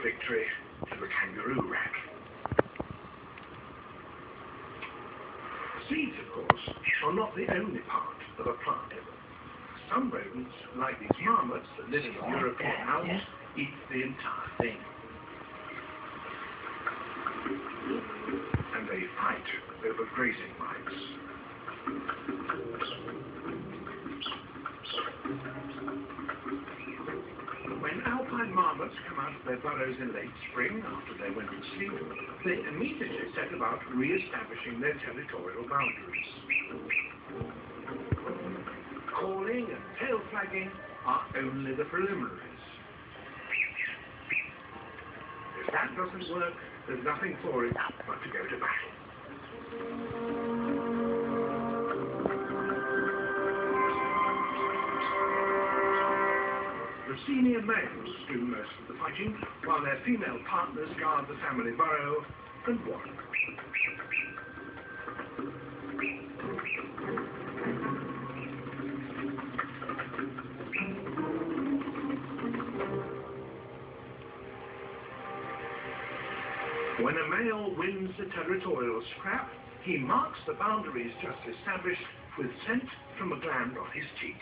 victory to the kangaroo rack. Seeds, of course, are not the only part of a plant. Some rodents, like these marmots that live in the European Alps, eat the entire thing. And they fight over grazing rights. When alpine marmots come out of their burrows in late spring after their winter sleep, they immediately set about re-establishing their territorial boundaries. Calling and tail flagging are only the preliminaries. If that doesn't work, there's nothing for it but to go to battle. The senior males do most of the fighting, while their female partners guard the family burrow and work. When a male wins the territorial scrap, he marks the boundaries just established with scent from a gland on his cheek.